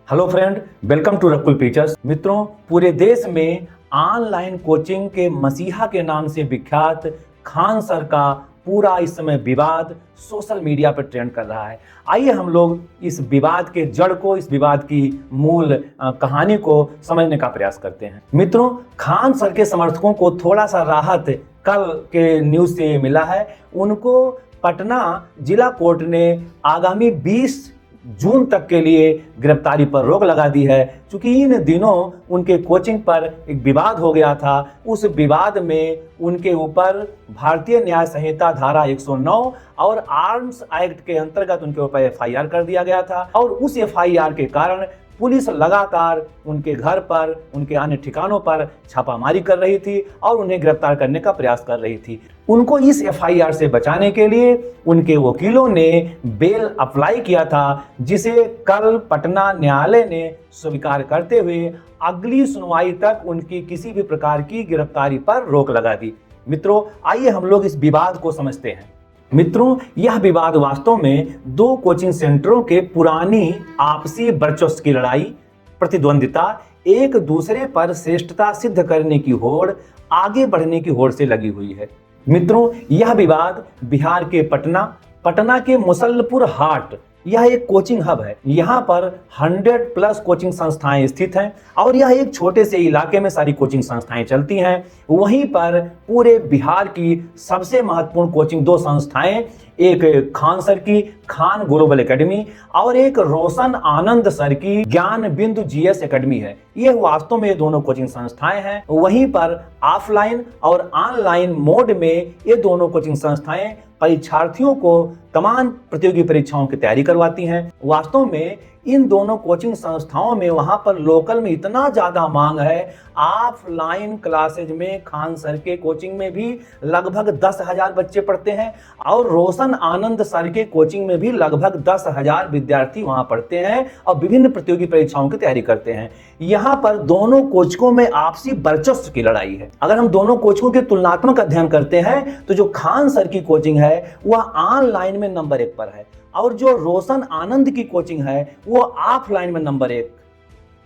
Hello friend, welcome to Rakul teachers. मित्रों, पूरे देश में ऑनलाइन कोचिंग के मसीहा के नाम से विख्यात खान सर का पूरा इस समय विवाद सोशल मीडिया पर ट्रेंड कर रहा है। आइए हम लोग इस विवाद के जड़ को, इस विवाद की मूल कहानी को समझने का प्रयास करते हैं। मित्रों, खान सर के समर्थकों को थोड़ा सा राहत कल के न्यूज से मिला है। उनको पटना जिला कोर्ट ने आगामी 20 जून तक के लिए गिरफ्तारी पर रोक लगा दी है। क्योंकि इन दिनों उनके कोचिंग पर एक विवाद हो गया था। उस विवाद में उनके ऊपर भारतीय न्याय संहिता धारा 109 और आर्म्स एक्ट के अंतर्गत उनके ऊपर एफआईआर कर दिया गया था। और उस एफआईआर के कारण पुलिस लगातार उनके घर पर, उनके अन्य ठिकानों पर छापामारी कर रही थी और उन्हें गिरफ्तार करने का प्रयास कर रही थी। उनको इस एफआईआर से बचाने के लिए उनके वकीलों ने बेल अप्लाई किया था, जिसे कल पटना न्यायालय ने स्वीकार करते हुए अगली सुनवाई तक उनकी किसी भी प्रकार की गिरफ्तारी पर रोक लगा दी। मित्रों, आइए हम लोग इस विवाद को समझते हैं। मित्रों, यह विवाद वास्तव में दो कोचिंग सेंटरों के पुरानी आपसी वर्चस्व की लड़ाई, प्रतिद्वंदिता, एक दूसरे पर श्रेष्ठता सिद्ध करने की होड़, आगे बढ़ने की होड़ से लगी हुई है। मित्रों, यह विवाद बिहार के पटना के मुसल्लपुर हाट, यह एक कोचिंग हब है। यहाँ पर 100+ कोचिंग संस्थाएं स्थित हैं और यह एक छोटे से इलाके में सारी कोचिंग संस्थाएं चलती हैं। वहीं पर पूरे बिहार की सबसे महत्वपूर्ण कोचिंग दो संस्थाएं, एक खान सर की खान ग्लोबल एकेडमी और एक रोशन आनंद सर की ज्ञान बिंदु जीएस एकेडमी है। ये वास्तव में दोनों कोचिंग संस्थाएं हैं। वहीं पर ऑफलाइन और ऑनलाइन मोड में ये दोनों कोचिंग संस्थाएं परीक्षार्थियों को तमाम प्रतियोगी परीक्षाओं की तैयारी करवाती हैं। वास्तव में इन दोनों कोचिंग संस्थाओं में वहां पर लोकल में इतना ज्यादा मांग है, ऑफलाइन क्लासेज में खान सर के कोचिंग में भी लगभग 10,000 बच्चे पढ़ते हैं और रोशन आनंद सर के कोचिंग में भी लगभग 10,000 विद्यार्थी वहां पढ़ते हैं और विभिन्न प्रतियोगी परीक्षाओं की तैयारी करते हैं। यहाँ पर दोनों कोचिंगों में आपसी वर्चस्व की लड़ाई है। अगर हम दोनों कोचिंगों के तुलनात्मक अध्ययन करते हैं तो जो खान सर की कोचिंग है वह ऑनलाइन में नंबर 1 पर है और जो रोशन आनंद की कोचिंग है वो ऑफलाइन में नंबर 1।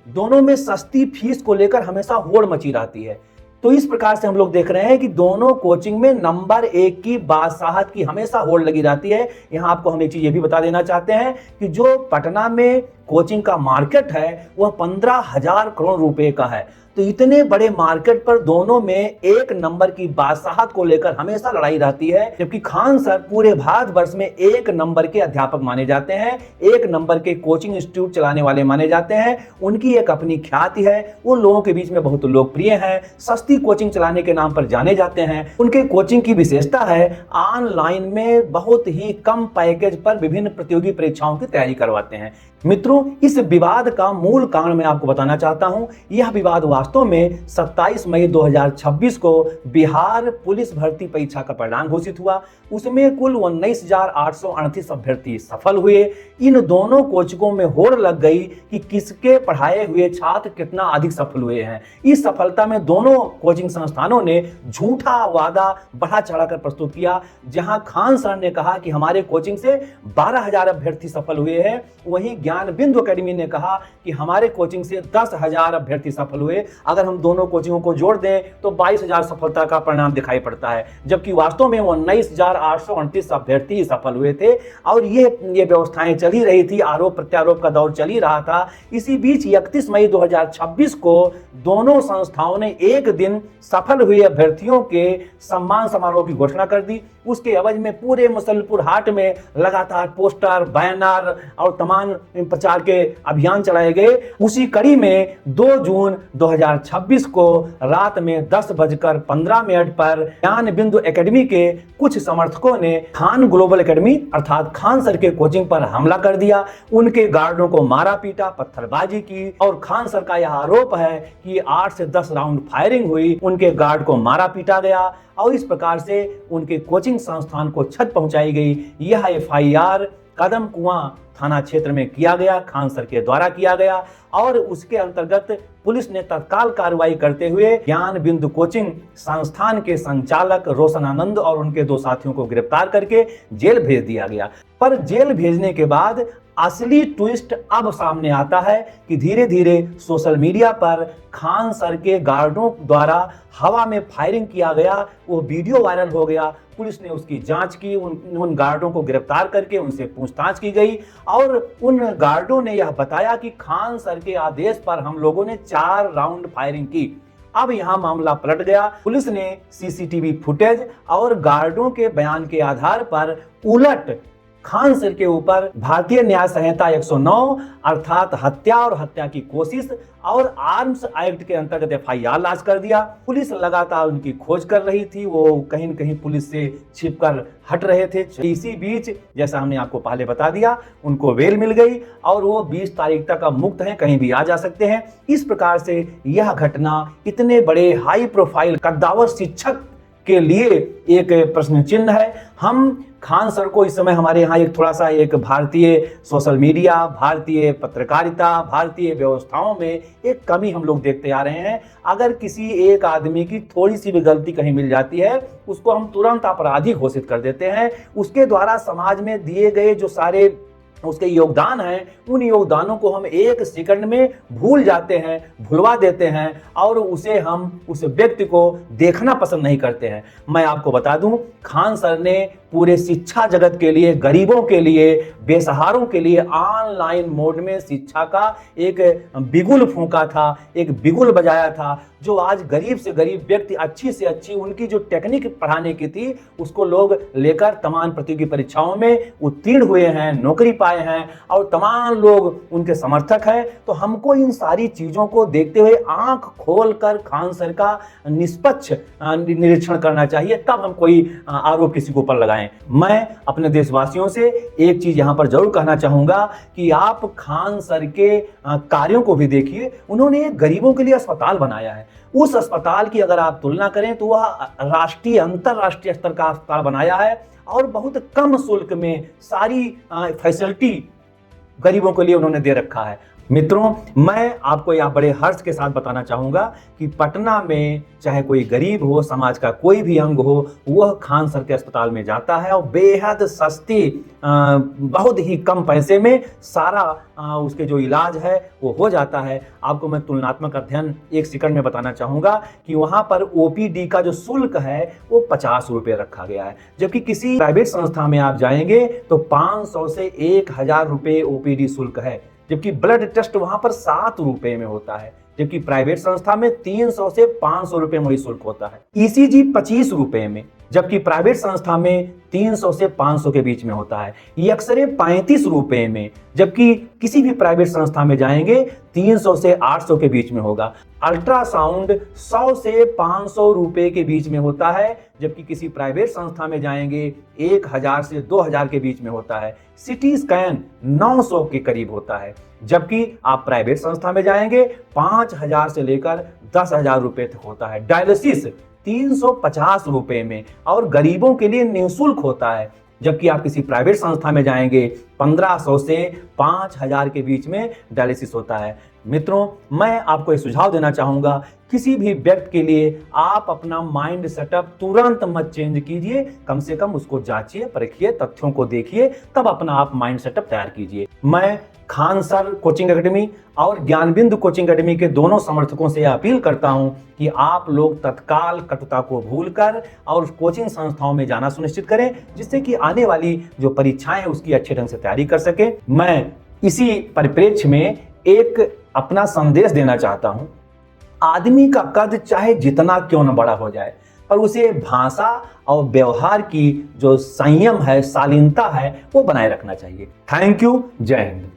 दोनों में सस्ती फीस को लेकर हमेशा होड़ मची रहती है। तो इस प्रकार से हम लोग देख रहे हैं कि दोनों कोचिंग में नंबर 1 की बादशाहत की हमेशा होड़ लगी रहती है। यहाँ आपको हम एक चीज ये भी बता देना चाहते हैं कि जो पटना में कोचिंग का मार्केट है वह 15,000 करोड़ रुपए का है। तो इतने बड़े मार्केट पर दोनों में एक नंबर की बादशाहत को लेकर हमेशा लड़ाई रहती है। जबकि खान सर पूरे भारतवर्ष में 1 नंबर के अध्यापक माने जाते हैं, 1 नंबर के कोचिंग इंस्टीट्यूट चलाने वाले माने जाते हैं। उनकी एक अपनी ख्याति है, वो लोगों के बीच में बहुत लोकप्रिय हैं, सस्ती कोचिंग चलाने के नाम पर जाने जाते हैं। उनके कोचिंग की विशेषता है ऑनलाइन में बहुत ही कम पैकेज पर विभिन्न प्रतियोगी परीक्षाओं की तैयारी करवाते हैं। मित्रों, इस विवाद का मूल कारण मैं आपको बताना चाहता हूं। यह विवाद वास्तव में 27 मई 2026 को बिहार पुलिस भर्ती परीक्षा का परिणाम घोषित हुआ। उसमें कुल 19,838 अभ्यर्थी सफल हुए। इन दोनों कोचिंगों में होड़ लग गई कि किसके पढ़ाए हुए छात्र कितना अधिक सफल हुए हैं। इस सफलता में दोनों कोचिंग संस्थानों ने झूठा वादा बढ़ा चढ़ाकर प्रस्तुत किया। जहां खान सर ने कहा कि हमारे कोचिंग से 12,000 अभ्यर्थी सफल हुए हैं, वहीं ज्ञान बिंदु एकेडमी ने कहा कि हमारे कोचिंग से 10,000 अभ्यर्थी सफल हुए। अगर हम दोनों कोचिंगों को जोड़ दें तो 22,000 सफलता का परिणाम दिखाई पड़ता है, जबकि वास्तव में 19,838 अभ्यर्थी सफल हुए थे। और ये व्यवस्थाएं चल ही रही थी, आरोप प्रत्यारोप का दौर चल ही रहा था। इसी बीच 31 मई 2026 को दोनों संस्थाओं ने एक दिन सफल हुए अभ्यर्थियों के सम्मान समारोह की घोषणा कर दी। उसके एवज में पूरे मुसल्लपुर हाट में लगातार पोस्टर, बैनर और तमाम प्रचार के अभियान चलाए गए। उसी कड़ी में 2 जून 2026 को रात में 10:15 पर ज्ञान बिंदु एकेडमी के कुछ समर्थकों ने खान ग्लोबल एकेडमी अर्थात खान सर के कोचिंग पर हमला कर दिया। उनके गार्डों को मारा पीटा, पत्थरबाजी की और खान सर का यह आरोप है कि 8 से 10 राउंड फायरिंग हुई, उनके गार्ड को मारा पीटा गया और इस प्रकार से उनके कोचिंग संस्थान को क्षति पहुंचाई गई। यह एफआईआर कदम कुआं थाना क्षेत्र में किया गया, खान सर के द्वारा किया गया और उसके अंतर्गत पुलिस ने तत्काल कार्रवाई करते हुए ज्ञान बिंदु कोचिंग संस्थान के संचालक रोशन आनंद और उनके 2 साथियों को गिरफ्तार करके जेल भेज दिया गया। पर जेल भेजने के बाद असली ट्विस्ट अब सामने आता है कि धीरे धीरे सोशल मीडिया पर खान सर के गार्डों द्वारा हवा में फायरिंग किया गया, वो वीडियो वायरल हो गया। पुलिस ने उसकी जांच की, उन गार्डों को गिरफ्तार करके उनसे पूछताछ की गई और उन गार्डों ने यह बताया कि खान सर के आदेश पर हम लोगों ने 4 राउंड फायरिंग की। अब यहां मामला पलट गया। पुलिस ने सीसीटीवी फुटेज और गार्डों के बयान के आधार पर उलट खान सर के ऊपर भारतीय न्याय संहिता 109 अर्थात हत्या और हत्या की कोशिश और आर्म्स एक्ट के अंतर्गत एफआईआर लॉन्च कर दिया। पुलिस लगातार उनकी खोज कर रही थी, वो कहीं न कहीं पुलिस से छिपकर हट रहे थे। इसी बीच जैसा हमने आपको पहले बता दिया, उनको बेल मिल गई और वो 20 तारीख तक अब मुक्त हैं, कहीं भी आ जा सकते हैं। इस प्रकार से यह घटना इतने बड़े हाई प्रोफाइल कद्दावर शिक्षक के लिए एक प्रश्न चिन्ह है। हम खान सर को इस समय हमारे यहाँ एक थोड़ा सा एक भारतीय सोशल मीडिया, भारतीय पत्रकारिता, भारतीय व्यवस्थाओं में एक कमी हम लोग देखते आ रहे हैं। अगर किसी एक आदमी की थोड़ी सी भी गलती कहीं मिल जाती है, उसको हम तुरंत अपराधी घोषित कर देते हैं। उसके द्वारा समाज में दिए गए जो सारे उसके योगदान हैं, उन योगदानों को हम एक सेकंड में भूल जाते हैं, भुलवा देते हैं और हम उस व्यक्ति को देखना पसंद नहीं करते हैं। मैं आपको बता दूं, खान सर ने पूरे शिक्षा जगत के लिए, गरीबों के लिए, बेसहारों के लिए ऑनलाइन मोड में शिक्षा का एक बिगुल फूंका था, एक बिगुल बजाया था, जो आज गरीब से गरीब व्यक्ति, अच्छी से अच्छी उनकी जो टेक्निक पढ़ाने की थी, उसको लोग लेकर तमाम प्रतियोगी परीक्षाओं में उत्तीर्ण हुए हैं, नौकरी पाए हैं और तमाम लोग उनके समर्थक हैं। तो हमको इन सारी चीजों को देखते हुए आंख खोलकर खान सर का निष्पक्ष निरीक्षण करना चाहिए, तब हम कोई आरोप किसी के ऊपर लगाएं। मैं अपने देशवासियों से एक चीज यहां पर जरूर कहना चाहूंगा कि आप खान सर के कार्यों को भी देखिए। उन्होंने एक गरीबों के लिए अस्पताल बनाया है। उस अस्पताल की अगर आप तुलना करें तो वह राष्ट्रीय, अंतरराष्ट्रीय स्तर का अस्पताल बनाया है और बहुत कम शुल्क में सारी फैसिलिटी गरीबों के लिए उन्होंने दे रखा है। मित्रों, मैं आपको यह बड़े हर्ष के साथ बताना चाहूंगा कि पटना में चाहे कोई गरीब हो, समाज का कोई भी अंग हो, वह खान सर के अस्पताल में जाता है और बेहद सस्ती, बहुत ही कम पैसे में सारा उसके जो इलाज है वो हो जाता है। आपको मैं तुलनात्मक अध्ययन एक सेकंड में बताना चाहूंगा कि वहां पर ओपीडी का जो शुल्क है वो 50 रुपये रखा गया है, जबकि किसी प्राइवेट संस्था में आप जाएंगे तो 500 से 1000 रुपये ओपीडी शुल्क है, जबकि ब्लड टेस्ट वहां पर 7 रुपए में होता है, जबकि प्राइवेट संस्था में 300 से 500 रुपए में शुल्क होता है। ईसीजी 25 रुपए में, जबकि प्राइवेट संस्था में 300 से 500 के बीच में होता है। एक्सरे 35 रुपए में, जबकि किसी भी प्राइवेट संस्था में जाएंगे 300 से 800 के बीच में होगा। अल्ट्रासाउंड 100 से 500 रुपए के बीच में होता है, जबकि किसी प्राइवेट संस्था में जाएंगे 1000 से 2000 के बीच में होता है। सिटी स्कैन 900 के करीब होता है, जबकि आप प्राइवेट संस्था में जाएंगे 5000 से लेकर 10,000 रुपए तक होता है। डायलिसिस 350 रुपए में और गरीबों के लिए निःशुल्क होता है, जबकि आप किसी प्राइवेट संस्था में जाएंगे 1500 से 5000 के बीच में डायलिसिस होता है। मित्रों, मैं आपको एक सुझाव देना चाहूंगा, किसी भी व्यक्ति के लिए आप अपना माइंड सेटअप तुरंत मत चेंज कीजिए, कम से कम उसको जांचिए, परखिए, तथ्यों को देखिए, तब अपना आप माइंड सेटअप तैयार कीजिए। मैं खान सर कोचिंग एकेडमी और ज्ञानबिंदु कोचिंग एकेडमी के दोनों समर्थकों से अपील करता हूं कि आप लोग तत्काल कटुता को भूलकर और कोचिंग संस्थाओं में जाना सुनिश्चित करें, जिससे कि आने वाली जो परीक्षाएं उसकी अच्छे ढंग से तैयारी कर सके। मैं इसी परिप्रेक्ष्य में एक अपना संदेश देना चाहता हूं। आदमी का कद चाहे जितना क्यों न बड़ा हो जाए, पर उसे भाषा और व्यवहार की जो संयम है, शालीनता है, वो बनाए रखना चाहिए। Thank you. जय हिंद।